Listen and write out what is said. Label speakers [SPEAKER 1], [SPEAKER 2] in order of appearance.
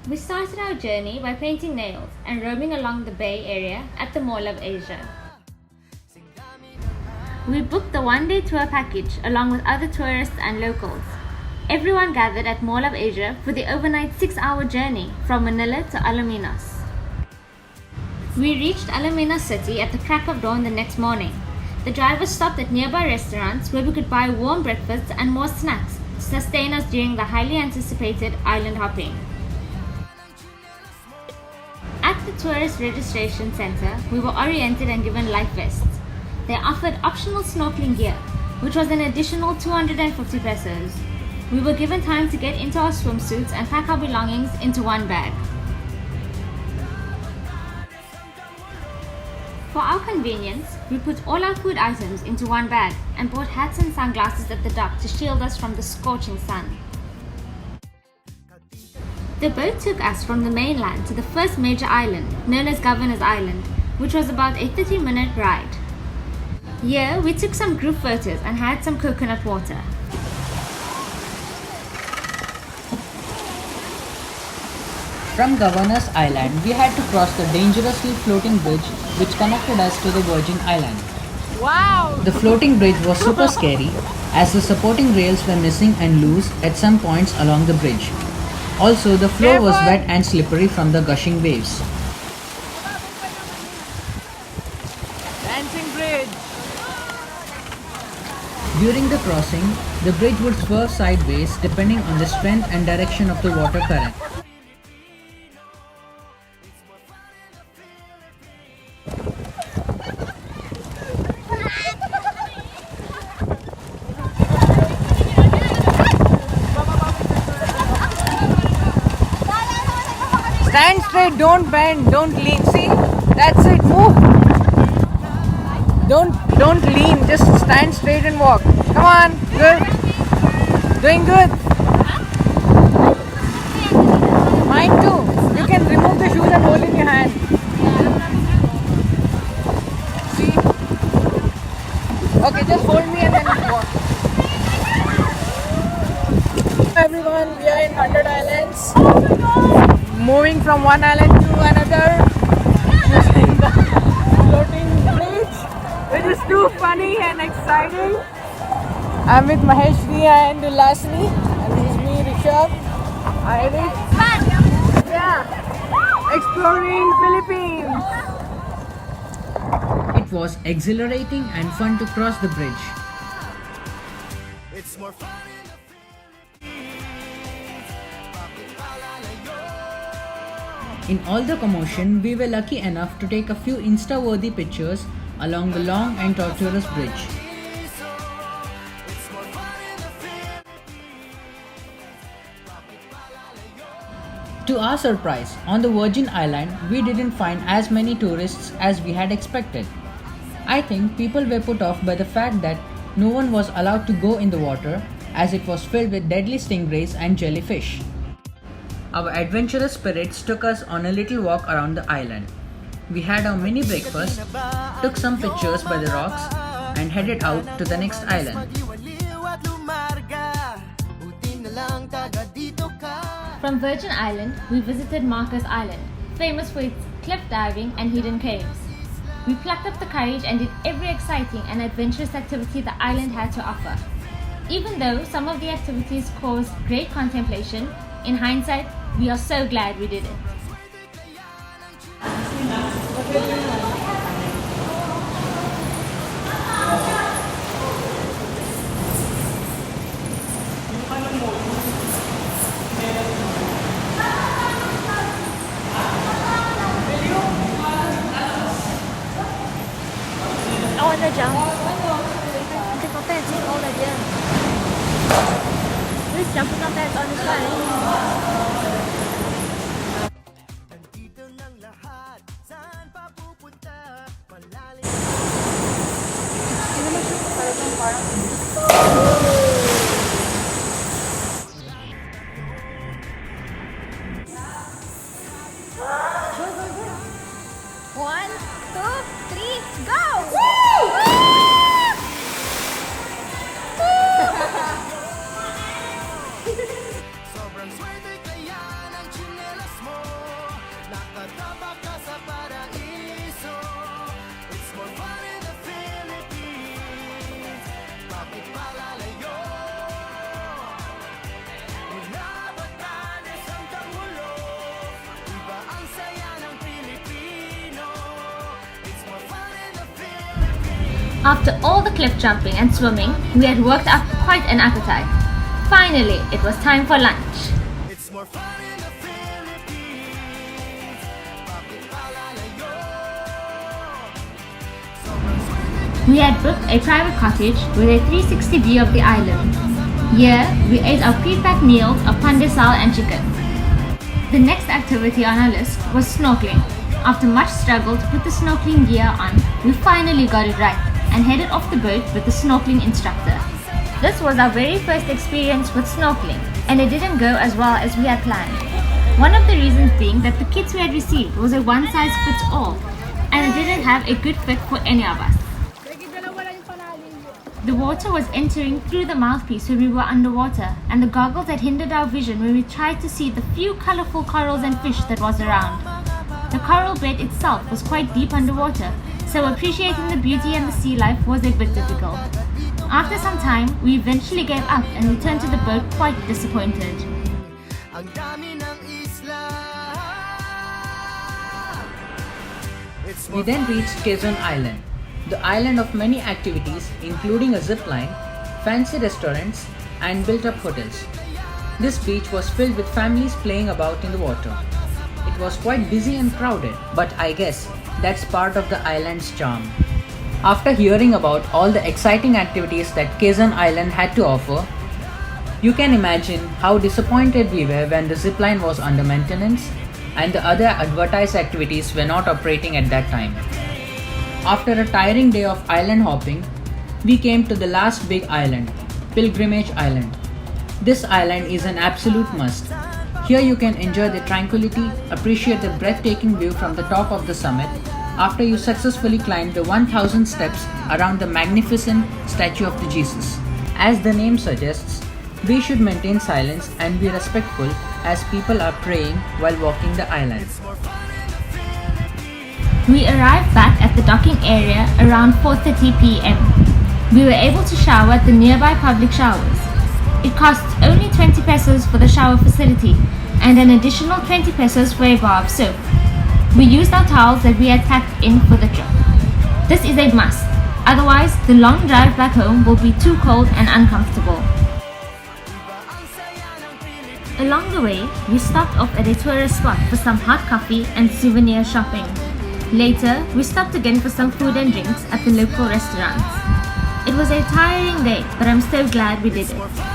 [SPEAKER 1] We started our journey by painting nails and roaming along the Bay Area at the Mall of Asia. We booked the one-day tour package along with other tourists and locals. Everyone gathered at Mall of Asia for the overnight 6-hour journey from Manila to Alaminos. We reached Alaminos City at the crack of dawn the next morning. The driver stopped at nearby restaurants where we could buy warm breakfasts and more snacks to sustain us during the highly anticipated island hopping. At the tourist registration center, we were oriented and given life vests. They offered optional snorkeling gear, which was an additional 250 pesos. We were given time to get into our swimsuits and pack our belongings into one bag. For our convenience, we put all our food items into one bag and bought hats and sunglasses at the dock to shield us from the scorching sun. The boat took us from the mainland to the first major island, known as Governor's Island, which was about a 30-minute ride. Here, we took some group photos and had some coconut water.
[SPEAKER 2] From Governor's Island, we had to cross the dangerously floating bridge which connected us to the Virgin Island.
[SPEAKER 3] Wow!
[SPEAKER 2] The floating bridge was super scary as the supporting rails were missing and loose at some points along the bridge. Also, the floor was wet and slippery from the gushing waves.
[SPEAKER 3] Dancing bridge!
[SPEAKER 2] During the crossing, the bridge would swerve sideways depending on the strength and direction of the water current.
[SPEAKER 3] Stand straight, don't bend, don't lean. See? That's it, move. Don't lean, just stand straight and walk. Come on, good. Doing good. Mine too. You can remove the shoes and hold in your hand. See? Okay, just hold me and then walk. Everyone, we are in 100 Islands. Moving from one island to another using the floating bridge, which is too funny and exciting. I'm with Maheshri and Ulasni, and this is me, Rishabh. Yeah, exploring Philippines.
[SPEAKER 2] It was exhilarating and fun to cross the bridge.
[SPEAKER 4] It's more fun.
[SPEAKER 2] In all the commotion, we were lucky enough to take a few Insta-worthy pictures along the long and tortuous bridge. To our surprise, on the Virgin Island, we didn't find as many tourists as we had expected. I think people were put off by the fact that no one was allowed to go in the water as it was filled with deadly stingrays and jellyfish. Our adventurous spirits took us on a little walk around the island. We had our mini breakfast, took some pictures by the rocks, and headed out to the next island.
[SPEAKER 1] From Virgin Island, we visited Marcus Island, famous for its cliff diving and hidden caves. We plucked up the courage and did every exciting and adventurous activity the island had to offer. Even though some of the activities caused great contemplation, in hindsight, we are so glad we did it.
[SPEAKER 5] Please jump on that on the side.
[SPEAKER 6] One, two, three, go! Woo!
[SPEAKER 4] Sobrang swerte kaya ng tsinelas mo, nakatapa ka sa paraiso. It's more fun in the Philippines, bakit palalayo? Mula Batanes hanggang Hulo, iba ang saya ng Pilipino. It's more fun in the Philippines.
[SPEAKER 1] After all the cliff jumping and swimming, we had worked up quite an appetite. Finally, it was time for lunch.
[SPEAKER 4] It's more fun in the Philippines, bakit palalayo? Sobrang swerte
[SPEAKER 1] We had booked a private cottage with a 360 view of the island. Here, we ate our pre-packed meals of pandesal and chicken. The next activity on our list was snorkeling. After much struggle to put the snorkeling gear on, we finally got it right and headed off the boat with the snorkeling instructor. This was our very first experience with snorkeling, and it didn't go as well as we had planned. One of the reasons being that the kits we had received was a one-size-fits-all, and it didn't have a good fit for any of us. The water was entering through the mouthpiece when we were underwater, and the goggles had hindered our vision when we tried to see the few colorful corals and fish that was around. The coral bed itself was quite deep underwater, so appreciating the beauty and the sea life was a bit difficult. After some time, we eventually gave up and returned to the boat quite disappointed.
[SPEAKER 4] ang dami ng isla. It's
[SPEAKER 2] We
[SPEAKER 4] more
[SPEAKER 2] then reached Quezon Island, the island of many activities including a zip line, fancy restaurants and built-up hotels. This beach was filled with families playing about in the water. It was quite busy and crowded, but I guess that's part of the island's charm. After hearing about all the exciting activities that Quezon Island had to offer, you can imagine how disappointed we were when the zipline was under maintenance and the other advertised activities were not operating at that time. After a tiring day of island hopping, we came to the last big island, Pilgrimage Island. This island is an absolute must. Here you can enjoy the tranquility, appreciate the breathtaking view from the top of the summit after you successfully climb the 1000 steps around the magnificent statue of the Jesus. As the name suggests, we should maintain silence and be respectful as people are praying while walking the island.
[SPEAKER 1] We arrived back at the docking area around 4:30 p.m. We were able to shower at the nearby public showers. It costs only 20 pesos for the shower facility and an additional 20 pesos for a bar of soap. We used our towels that we had packed in for the trip. This is a must, otherwise the long drive back home will be too cold and uncomfortable. Along the way, we stopped off at a tourist spot for some hot coffee and souvenir shopping. Later, we stopped again for some food and drinks at the local restaurants. It was a tiring day, but I'm so glad we did it.